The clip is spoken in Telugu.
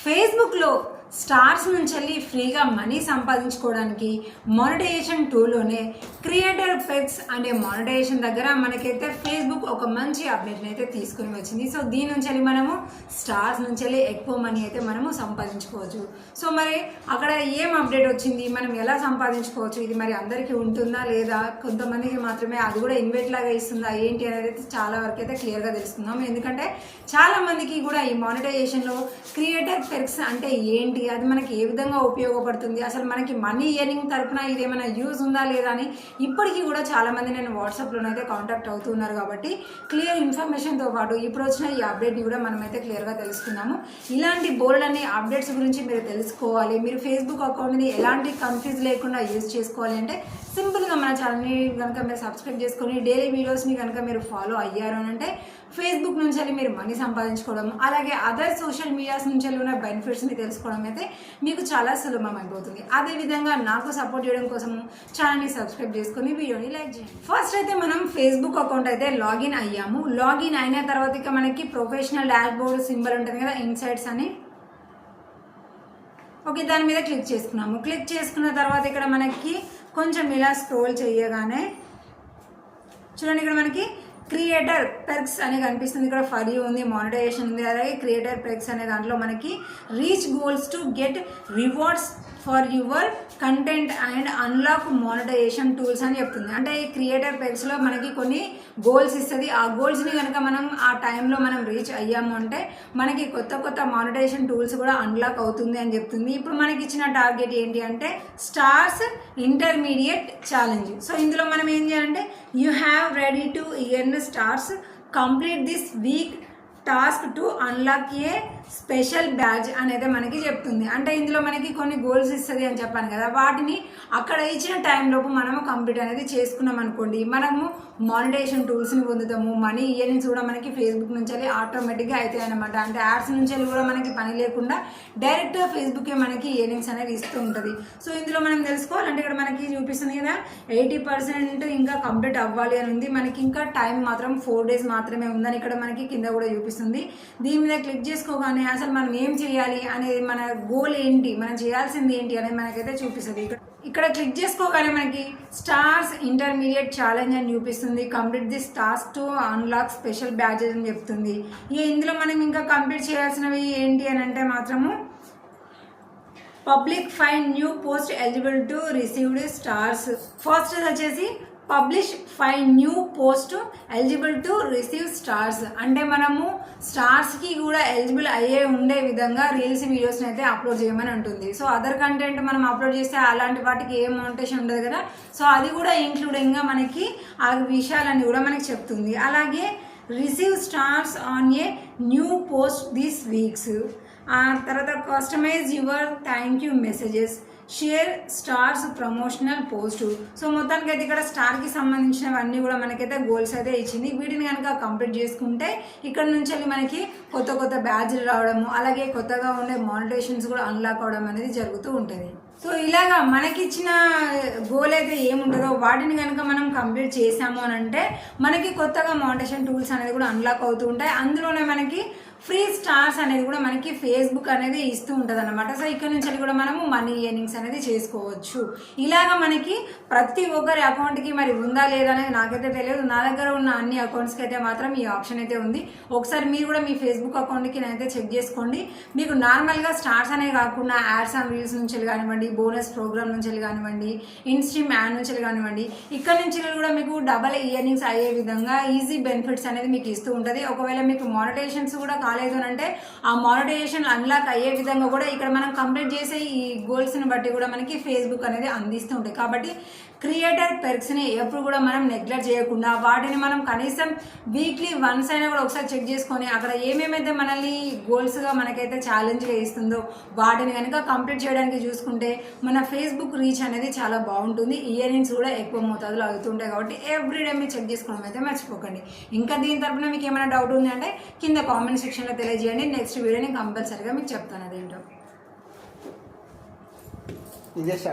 ఫేస్బుక్లో స్టార్స్ నుంచి వెళ్ళి ఫ్రీగా మనీ సంపాదించుకోవడానికి మానిటైజేషన్ టూల్లోనే క్రియేటర్ పెక్స్ అనే మానిటైజేషన్ దగ్గర మనకైతే ఫేస్బుక్ ఒక మంచి అప్డేట్ని అయితే తీసుకుని వచ్చింది. సో దీని నుంచి వెళ్ళి మనము స్టార్స్ నుంచి వెళ్ళి ఎక్కువ మనీ అయితే మనము సంపాదించుకోవచ్చు. సో మరి అక్కడ ఏం అప్డేట్ వచ్చింది, మనం ఎలా సంపాదించుకోవచ్చు, ఇది మరి అందరికీ ఉంటుందా లేదా, కొంతమందికి మాత్రమే అది కూడా ఇన్వైట్ లాగా ఇస్తుందా ఏంటి అనేది అయితే చాలా వరకు అయితే క్లియర్గా తెలుసుకుందాం. ఎందుకంటే చాలా మందికి కూడా ఈ మానిటైజేషన్లో క్రియేటర్ పెక్స్ అంటే ఏంటి, అది మనకి ఏ విధంగా ఉపయోగపడుతుంది, అసలు మనకి మనీ ఎర్నింగ్ తరపున ఇది ఏమైనా యూజ్ ఉందా లేదా అని ఇప్పటికీ కూడా చాలా మంది నేను వాట్సాప్లోనైతే కాంటాక్ట్ అవుతున్నారు. కాబట్టి క్లియర్ ఇన్ఫర్మేషన్తో పాటు ఇప్పుడు వచ్చిన ఈ అప్డేట్ని కూడా మనమైతే క్లియర్గా తెలుసుకున్నాము. ఇలాంటి బోల్డ్ అనే అప్డేట్స్ గురించి మీరు తెలుసుకోవాలి, మీరు ఫేస్బుక్ అకౌంట్ని ఎలాంటి కన్ఫ్యూజ్ లేకుండా యూజ్ చేసుకోవాలి అంటే సింపుల్గా మన ఛానల్ని కనుక మీరు సబ్స్క్రైబ్ చేసుకొని డైలీ వీడియోస్ని కనుక మీరు ఫాలో అయ్యారు అని అంటే ఫేస్బుక్ నుంచి వెళ్ళి మీరు మనీ సంపాదించుకోవడం, అలాగే అదర్ సోషల్ మీడియాస్ నుంచి వెళ్ళి ఉన్న బెనిఫిట్స్ని తెలుసుకోవడం అయితే మీకు చాలా సులభం అయిపోతుంది. అదేవిధంగా నాకు సపోర్ట్ చేయడం కోసం ఛానల్ని సబ్స్క్రైబ్ చేసుకొని వీడియోని లైక్ చేయండి. ఫస్ట్ అయితే మనం ఫేస్బుక్ అకౌంట్ అయితే లాగిన్ అయ్యాము. లాగిన్ అయిన తర్వాత ఇక మనకి ప్రొఫెషనల్ డాష్ బోర్డ్ సింబల్ ఉంటుంది కదా, ఇన్సైట్స్ అని, ఓకే దాని మీద క్లిక్ చేసుకున్నాము. క్లిక్ చేసుకున్న తర్వాత ఇక్కడ మనకి కొంచెం ఇలా స్క్రోల్ చేయగానే చూడండి, ఇక్కడ మనకి క్రియేటర్ పెక్స్ అని కనిపిస్తుంది. ఇక్కడ ఫర్ యూ ఉంది, మానిటైజేషన్ ఉంది, అలాగే క్రియేటర్ పెక్స్ అనే దాంట్లో మనకి reach goals to get rewards for your content and unlock monetisation tools అని చెప్తుంది. అంటే ఈ క్రియేటర్ పెక్స్లో మనకి కొన్ని గోల్స్ ఇస్తుంది. ఆ గోల్స్ని కనుక మనం ఆ టైంలో మనం రీచ్ అయ్యాము అంటే మనకి కొత్త కొత్త మానిటైజేషన్ టూల్స్ కూడా అన్లాక్ అవుతుంది అని చెప్తుంది. ఇప్పుడు మనకి ఇచ్చిన టార్గెట్ ఏంటి అంటే స్టార్స్ ఇంటర్మీడియట్ ఛాలెంజ్. సో ఇందులో మనం ఏం చేయాలంటే you have ready to earn stars, complete this week task to unlock A special badge అనేది మనకి చెప్తుంది. అంటే ఇందులో మనకి కొన్ని గోల్స్ ఇస్తుంది అని చెప్పాను కదా, వాటిని అక్కడ ఇచ్చిన టైంలోపు మనము కంప్లీట్ అనేది చేసుకున్నాం అనుకోండి, మనము మానిటైజేషన్ టూల్స్ని పొందుతాము. మనీ ఇయర్నింగ్స్ కూడా మనకి ఫేస్బుక్ నుంచి వెళ్ళి ఆటోమేటిక్గా అవుతాయి అనమాట. అంటే యాడ్స్ నుంచి వెళ్ళి కూడా మనకి పని లేకుండా డైరెక్ట్గా ఫేస్బుకే మనకి ఇయర్నింగ్స్ అనేది ఇస్తూ ఉంటుంది. సో ఇందులో మనం తెలుసుకోవాలంటే ఇక్కడ మనకి చూపిస్తుంది కదా 80% ఇంకా కంప్లీట్ అవ్వాలి అని ఉంది. మనకి ఇంకా టైం మాత్రం 4 days మాత్రమే ఉందని ఇక్కడ మనకి కింద కూడా చూపిస్తుంది. దీని మీద క్లిక్ చేసుకోగానే అసలు మనం ఏం చేయాలి అనేది, మన గోల్ ఏంటి, మనం చేయాల్సింది ఏంటి అనేది మనకైతే చూపిస్తుంది. ఇక్కడ క్లిక్ చేసుకోగానే మనకి స్టార్స్ ఇంటర్మీడియట్ ఛాలెంజ్ అని చూపిస్తుంది. Complete this task to unlock special batches అని చెప్తుంది. ఇందులో మనం ఇంకా కంప్లీట్ చేయాల్సినవి ఏంటి అని అంటే మాత్రము public find new post eligible to received stars. First వచ్చేసి publish 5 new post eligible to receive stars. అంటే మనము స్టార్స్కి కూడా ఎలిజిబుల్ అయ్యే ఉండే విధంగా రీల్స్ వీడియోస్ని అయితే అప్లోడ్ చేయమని ఉంటుంది. సో అదర్ కంటెంట్ మనం అప్లోడ్ చేస్తే అలాంటి వాటికి ఏం మౌంటేషన్ ఉండదు కదా, సో అది కూడా ఇంక్లూడింగ్గా మనకి ఆ విషయాలన్నీ కూడా మనకి చెప్తుంది. అలాగే receive stars on a new post this weeks. తర్వాత customise your thank you messages, share stars promotional post. So మొత్తానికి అయితే ఇక్కడ స్టార్కి సంబంధించినవన్నీ కూడా మనకైతే గోల్స్ అయితే ఇచ్చింది. వీటిని కనుక కంప్లీట్ చేసుకుంటే ఇక్కడ నుంచి వెళ్ళి మనకి కొత్త కొత్త బ్యాడ్జ్లు రావడము, అలాగే కొత్తగా ఉండే మానిటైజేషన్స్ కూడా అన్లాక్ అవడం అనేది జరుగుతూ ఉంటుంది. సో ఇలాగా మనకిచ్చిన గోల్ అయితే ఏముంటుందో వాటిని కనుక మనం కంప్లీట్ చేసాము అని అంటే మనకి కొత్తగా మానిటైజేషన్ టూల్స్ అనేది కూడా అన్లాక్ అవుతూ ఉంటాయి. అందులోనే మనకి ఫ్రీ స్టార్స్ అనేది కూడా మనకి ఫేస్బుక్ అనేది ఇస్తూ ఉంటుంది అనమాట. సో ఇక్కడ నుంచి కూడా మనము మనీ ఎర్నింగ్స్ అనేది చేసుకోవచ్చు. ఇలాగ మనకి ప్రతి ఒక్కరి అకౌంట్కి మరి ఉందా లేదా అనేది నాకైతే తెలియదు. నా దగ్గర ఉన్న అన్ని అకౌంట్స్కి అయితే మాత్రం ఈ ఆప్షన్ అయితే ఉంది. ఒకసారి మీరు కూడా మీ ఫేస్బుక్ అకౌంట్కి నేనైతే చెక్ చేసుకోండి. మీకు నార్మల్గా స్టార్స్ అనేవి కాకుండా యాడ్స్ అండ్ రీల్స్ నుంచి కానివ్వండి, బోనస్ ప్రోగ్రామ్ నుంచి కానివ్వండి, ఇన్స్ట్రీమ్ యాడ్ నుంచి కానివ్వండి, ఇక్కడ నుంచి కూడా మీకు డబల్ ఇయర్నింగ్స్ అయ్యే విధంగా ఈజీ బెనిఫిట్స్ అనేది మీకు ఇస్తూ ఉంటుంది. ఒకవేళ మీకు మానిటైజేషన్స్ కూడా కాలేదు అంటే ఆ మానిటైజేషన్ అన్లాక్ అయ్యే విధంగా కూడా ఇక్కడ మనం కంప్లీట్ చేసే ఈ గోల్స్ని బట్టి కూడా మనకి ఫేస్బుక్ అనేది అందిస్తూ ఉంటుంది. కాబట్టి క్రియేటర్ పెక్స్ని ఎప్పుడు కూడా మనం నెగ్లెక్ట్ చేయకుండా వాటిని మనం కనీసం వీక్లీ వన్స్ అయినా కూడా ఒకసారి చెక్ చేసుకొని అక్కడ ఏమేమైతే మనల్ని గోల్స్గా మనకైతే ఛాలెంజ్గా ఇస్తుందో వాటిని కనుక కంప్లీట్ చేయడానికి చూసుకుంటే మన ఫేస్బుక్ రీచ్ అనేది చాలా బాగుంటుంది. ఇయర్నింగ్స్ కూడా ఎక్కువ మోతాదులో అవుతుంటాయి. కాబట్టి ఎవ్రీడే మీరు చెక్ చేసుకోవడం అయితే మర్చిపోకండి. ఇంకా దీని తరపున మీకు ఏమైనా డౌట్ ఉంది అంటే కింద కామెంట్ సెక్షన్లో తెలియజేయండి. నెక్స్ట్ వీడియోని కంపల్సరీగా మీకు చెప్తాను అదేంటో.